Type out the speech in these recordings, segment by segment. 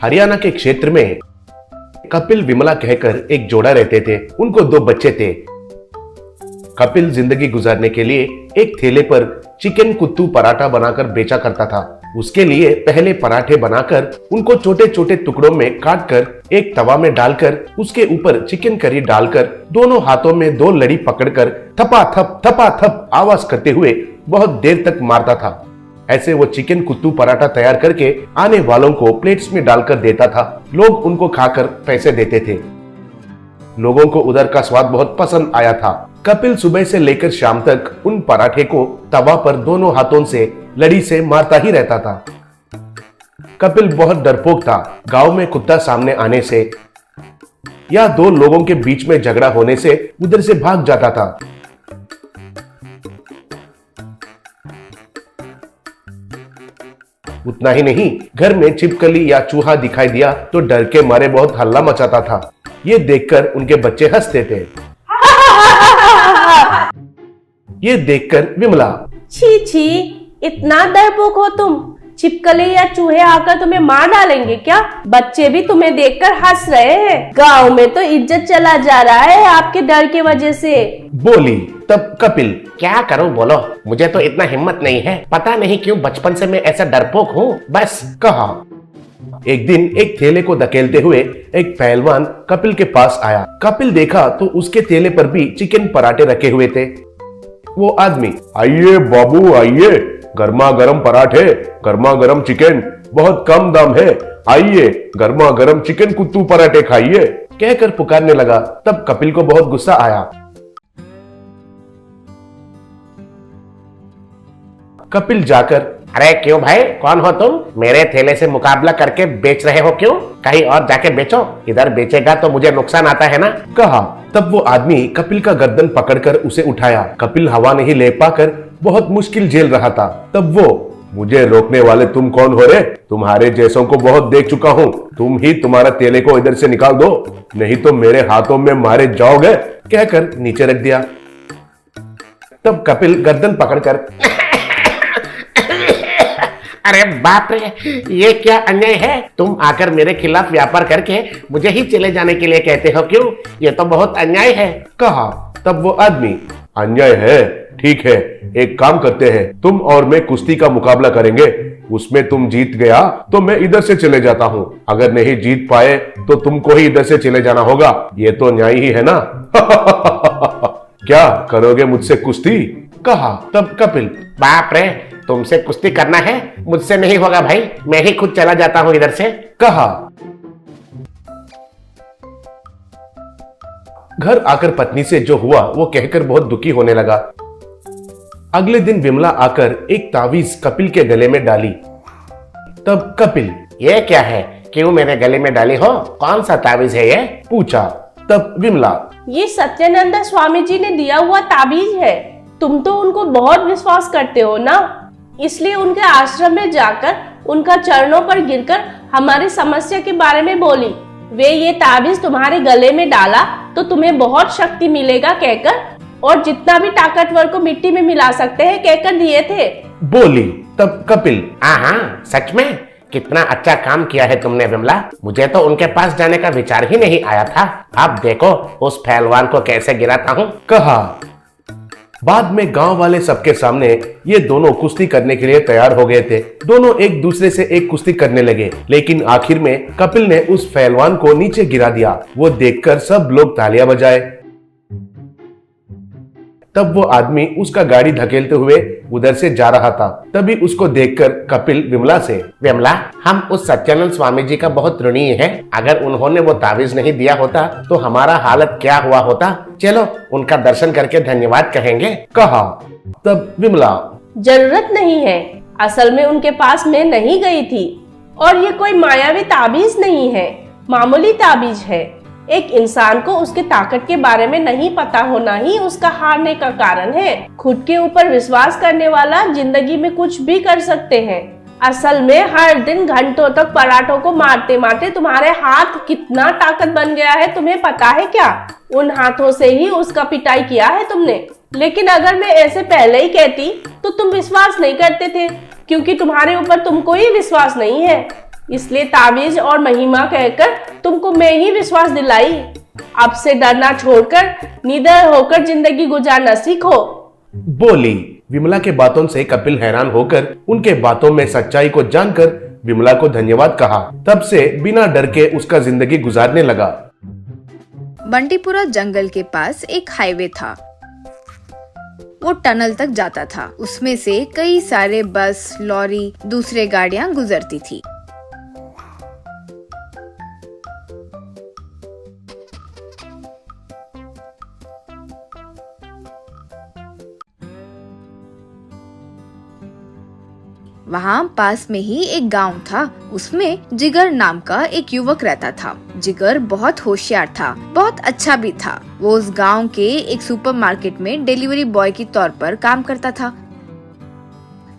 हरियाणा के क्षेत्र में कपिल विमला कहकर एक जोड़ा रहते थे। उनको 2 बच्चे थे। कपिल जिंदगी गुजारने के लिए एक ठेले पर चिकन कुत्तू पराठा बनाकर बेचा करता था। उसके लिए पहले पराठे बनाकर उनको छोटे छोटे टुकड़ों में काटकर एक तवा में डालकर उसके ऊपर चिकन करी डालकर दोनों हाथों में 2 लड़ी पकड़कर थपा थप आवाज करते हुए बहुत देर तक मारता था। ऐसे वो चिकन कुत्तू पराठा तैयार करके आने वालों को प्लेट्स में डालकर देता था। लोग उनको खाकर पैसे देते थे। लोगों को उधर का स्वाद बहुत पसंद आया था। कपिल सुबह से लेकर शाम तक उन पराठे को तवा पर दोनों हाथों से लड़ी से मारता ही रहता था। कपिल बहुत डरपोक था। गांव में कुत्ता सामने आने से या 2 लोगों के बीच में झगड़ा होने से उधर से भाग जाता था। उतना ही नहीं, घर में छिपकली या चूहा दिखाई दिया तो डर के मारे बहुत हल्ला मचाता था। ये देखकर उनके बच्चे हंसते थे। ये देखकर विमला, छी छी, इतना डरपोक हो तुम? छिपकली या चूहे आकर तुम्हें मार डालेंगे क्या? बच्चे भी तुम्हें देखकर हंस रहे हैं। गांव में तो इज्जत चला जा रहा है आपके डर की वजह से, बोली। तब कपिल, क्या करूं बोलो, मुझे तो इतना हिम्मत नहीं है। पता नहीं क्यों बचपन से मैं ऐसा डरपोक हूँ बस, कहा। एक दिन एक थैले को धकेलते हुए एक पहलवान कपिल के पास आया। कपिल देखा तो उसके थैले पर भी चिकन पराठे रखे हुए थे। वो आदमी, आइए बाबू आइए, गर्मा गर्म पराठे, गर्मा गर्म चिकन, बहुत कम दाम है, आइए गर्मा गर्म चिकन कुत्तू पराठे खाइए, कहकर पुकारने लगा। तब कपिल को बहुत गुस्सा आया। कपिल जाकर, अरे क्यों भाई, कौन हो तुम? मेरे थैले से मुकाबला करके बेच रहे हो क्यों? कहीं और जाके बेचो, इधर बेचेगा तो मुझे नुकसान आता है ना, कहा। तब वो आदमी कपिल का गर्दन पकड़कर उसे उठाया। कपिल हवा नहीं ले पाकर बहुत मुश्किल झेल रहा था। तब वो, मुझे रोकने वाले तुम कौन हो रे? तुम्हारे जैसों को बहुत देख चुका हूँ। तुम ही तुम्हारा थैले को इधर से निकाल दो, नहीं तो मेरे हाथों में मारे जाओगे, कहकर नीचे रख दिया। तब कपिल गर्दन पकड़कर, अरे बाप रे, ये क्या अन्याय है? तुम आकर मेरे खिलाफ व्यापार करके मुझे ही चले जाने के लिए कहते हो क्यों? ये तो बहुत अन्याय है, कहा। तब वो आदमी, अन्याय है, ठीक है, एक काम करते हैं, तुम और मैं कुश्ती का मुकाबला करेंगे। उसमें तुम जीत गया तो मैं इधर से चले जाता हूँ, अगर नहीं जीत पाए तो तुमको ही इधर से चले जाना होगा। ये तो न्याय ही है ना। क्या करोगे मुझसे कुश्ती, कहा। तब कपिल, बाप रे, तुमसे कुश्ती करना है? मुझसे नहीं होगा भाई, मैं ही खुद चला जाता हूँ इधर से, कहा। घर आकर पत्नी से जो हुआ वो कहकर बहुत दुखी होने लगा। अगले दिन विमला आकर एक तावीज कपिल के गले में डाली। तब कपिल, ये क्या है, क्यों मेरे गले में डाली हो? कौन सा तावीज है ये, पूछा। तब विमला, ये सत्यानंद स्वामी जी ने दिया हुआ ताबीज है। तुम तो उनको बहुत विश्वास करते हो ना, इसलिए उनके आश्रम में जाकर उनका चरणों पर गिरकर हमारी समस्या के बारे में बोली। वे ये ताबीज तुम्हारे गले में डाला तो तुम्हें बहुत शक्ति मिलेगा कहकर, और जितना भी ताकतवर को मिट्टी में मिला सकते हैं कहकर दिए थे, बोली। तब कपिल, हाँ, सच में कितना अच्छा काम किया है तुमने विमला, मुझे तो उनके पास जाने का विचार ही नहीं आया था। अब देखो उस पहलवान को कैसे गिराता हूँ, कहा। बाद में गांव वाले सबके सामने ये दोनों कुश्ती करने के लिए तैयार हो गए थे। दोनों एक दूसरे से एक कुश्ती करने लगे, लेकिन आखिर में कपिल ने उस पहलवान को नीचे गिरा दिया। वो देखकर सब लोग तालियां बजाए। तब वो आदमी उसका गाड़ी धकेलते हुए उधर से जा रहा था। तभी उसको देखकर कपिल विमला से, विमला, हम उस सत्यानंद स्वामी जी का बहुत ऋणी है। अगर उन्होंने वो ताबीज नहीं दिया होता तो हमारा हालत क्या हुआ होता। चलो उनका दर्शन करके धन्यवाद कहेंगे, कहा। तब विमला, जरूरत नहीं है, असल में उनके पास मैं नहीं गई थी, और ये कोई मायावी ताबीज नहीं है, मामूली ताबीज है। एक इंसान को उसके ताकत के बारे में नहीं पता होना ही उसका हारने का कारण है। खुद के ऊपर विश्वास करने वाला जिंदगी में कुछ भी कर सकते हैं। असल में हर दिन घंटों तक पराठों को मारते मारते तुम्हारे हाथ कितना ताकत बन गया है तुम्हें पता है क्या? उन हाथों से ही उसका पिटाई किया है तुमने। लेकिन अगर मैं ऐसे पहले ही कहती तो तुम विश्वास नहीं करते थे, क्योंकि तुम्हारे ऊपर तुमको ही विश्वास नहीं है। इसलिए ताबीज और महिमा कहकर तुमको मैं ही विश्वास दिलाई। अब से डरना छोड़कर निडर होकर जिंदगी गुजारना सीखो, बोली। विमला के बातों से कपिल हैरान होकर उनके बातों में सच्चाई को जानकर विमला को धन्यवाद कहा। तब से बिना डर के उसका जिंदगी गुजारने लगा। बंटीपुरा जंगल के पास एक हाईवे था। वो टनल तक जाता था। उसमें से कई सारे बस, लॉरी, दूसरे गाड़ियां गुजरती थी। वहाँ पास में ही एक गांव था। उसमें जिगर नाम का एक युवक रहता था। जिगर बहुत होशियार था, बहुत अच्छा भी था। वो उस गांव के एक सुपरमार्केट में डिलीवरी बॉय के तौर पर काम करता था।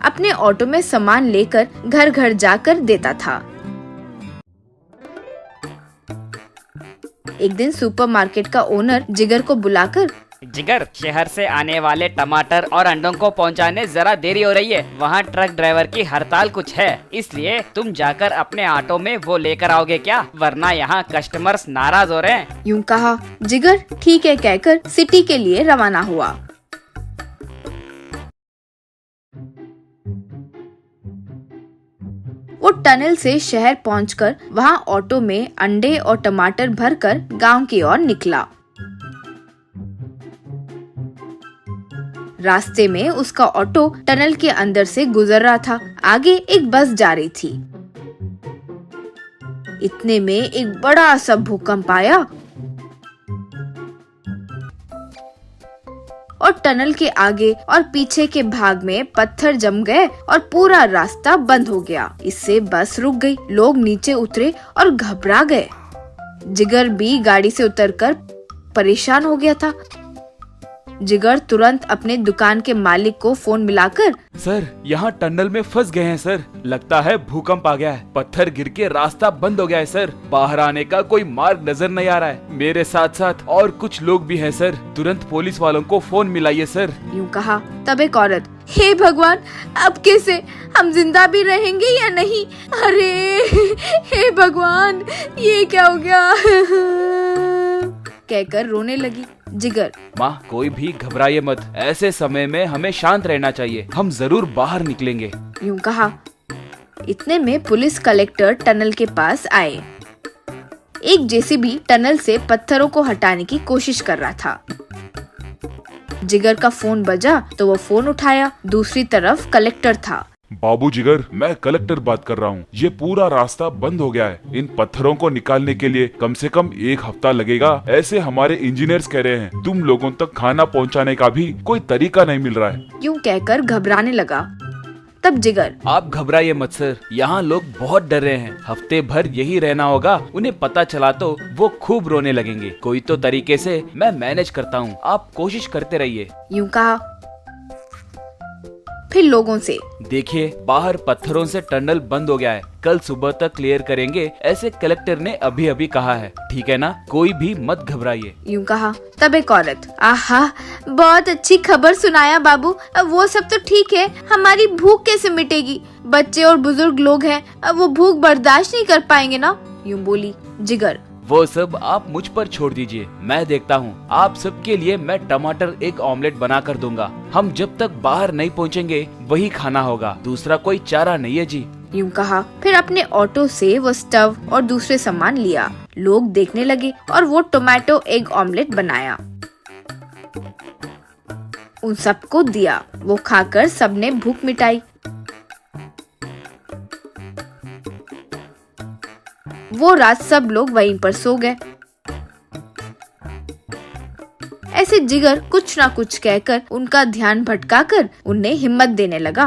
अपने ऑटो में सामान लेकर घर घर जाकर देता था। एक दिन सुपरमार्केट का ओनर जिगर को बुलाकर, जिगर, शहर से आने वाले टमाटर और अंडों को पहुंचाने जरा देरी हो रही है। वहाँ ट्रक ड्राइवर की हड़ताल कुछ है, इसलिए तुम जाकर अपने ऑटो में वो लेकर आओगे क्या, वरना यहाँ कस्टमर्स नाराज हो रहे हैं। यूं कहा। जिगर ठीक है कहकर सिटी के लिए रवाना हुआ। वो टनल से शहर पहुंचकर वहाँ ऑटो में अंडे और टमाटर भरकर गांव की ओर निकला। रास्ते में उसका ऑटो टनल के अंदर से गुजर रहा था। आगे एक बस जा रही थी। इतने में एक बड़ा सा भूकंप आया और टनल के आगे और पीछे के भाग में पत्थर जम गए और पूरा रास्ता बंद हो गया। इससे बस रुक गई। लोग नीचे उतरे और घबरा गए। जिगर भी गाड़ी से उतरकर परेशान हो गया था। जिगर तुरंत अपने दुकान के मालिक को फोन मिलाकर, सर, यहाँ टनल में फंस गए हैं सर। लगता है भूकंप आ गया है। पत्थर गिर के रास्ता बंद हो गया है सर। बाहर आने का कोई मार्ग नजर नहीं आ रहा है। मेरे साथ साथ और कुछ लोग भी हैं सर। तुरंत पुलिस वालों को फोन मिलाइए सर। यूं कहा। तब एक औरत, हे भगवान, अब कैसे, हम जिंदा भी रहेंगे या नहीं? अरे हे भगवान, ये क्या हो गया कहकर रोने लगी। जिगर, माँ, कोई भी घबराइए मत। ऐसे समय में हमें शांत रहना चाहिए। हम जरूर बाहर निकलेंगे। यूं कहा। इतने में पुलिस कलेक्टर टनल के पास आए। एक जेसीबी टनल से पत्थरों को हटाने की कोशिश कर रहा था। जिगर का फोन बजा तो वो फोन उठाया। दूसरी तरफ कलेक्टर था। बाबू जिगर, मैं कलेक्टर बात कर रहा हूँ। ये पूरा रास्ता बंद हो गया है। इन पत्थरों को निकालने के लिए कम से कम 1 हफ्ता लगेगा, ऐसे हमारे इंजीनियर्स कह रहे हैं। तुम लोगों तक खाना पहुँचाने का भी कोई तरीका नहीं मिल रहा है। यूं कहकर घबराने लगा। तब जिगर, आप घबराइए मत सर। यहाँ लोग बहुत डर रहे हैं। हफ्ते भर यही रहना होगा। उन्हें पता चला तो वो खूब रोने लगेंगे। कोई तो तरीके से मैं मैनेज करता हूँ, आप कोशिश करते रहिए। यूं कहा। फिर लोगों से, देखिए, बाहर पत्थरों से टनल बंद हो गया है। कल सुबह तक क्लियर करेंगे, ऐसे कलेक्टर ने अभी अभी कहा है। ठीक है ना? कोई भी मत घबराइए। यूं कहा। तब एक औरत, आहा, बहुत अच्छी खबर सुनाया बाबू। वो सब तो ठीक है, हमारी भूख कैसे मिटेगी? बच्चे और बुजुर्ग लोग हैं, वो भूख बर्दाश्त नहीं कर पाएंगे ना? यूं बोली। जिगर, वो सब आप मुझ पर छोड़ दीजिए, मैं देखता हूँ। आप सबके लिए मैं टमाटर एक ऑमलेट बना कर दूंगा। हम जब तक बाहर नहीं पहुँचेंगे वही खाना होगा, दूसरा कोई चारा नहीं है जी। यूं कहा। फिर अपने ऑटो से वो स्टव और दूसरे सामान लिया। लोग देखने लगे और वो टोमेटो एग ऑमलेट बनाया। उन सबको दिया। वो खाकर सबने भूख मिटाई। वो रात सब लोग वहीं पर सो गए। ऐसे जिगर कुछ ना कुछ कहकर उनका ध्यान भटकाकर उन्हें हिम्मत देने लगा।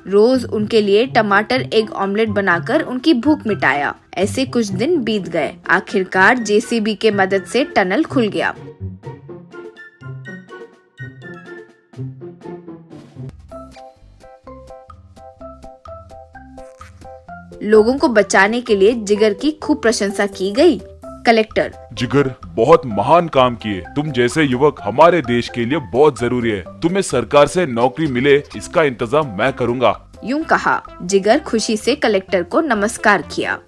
रोज उनके लिए टमाटर एग ऑमलेट बनाकर उनकी भूख मिटाया। ऐसे कुछ दिन बीत गए। आखिरकार जेसीबी के मदद से टनल खुल गया। लोगों को बचाने के लिए जिगर की खूब प्रशंसा की गई। कलेक्टर। जिगर, बहुत महान काम किए। तुम जैसे युवक हमारे देश के लिए बहुत जरूरी है। तुम्हें सरकार से नौकरी मिले, इसका इंतजाम मैं करूँगा। यूं कहा। जिगर खुशी से कलेक्टर को नमस्कार किया।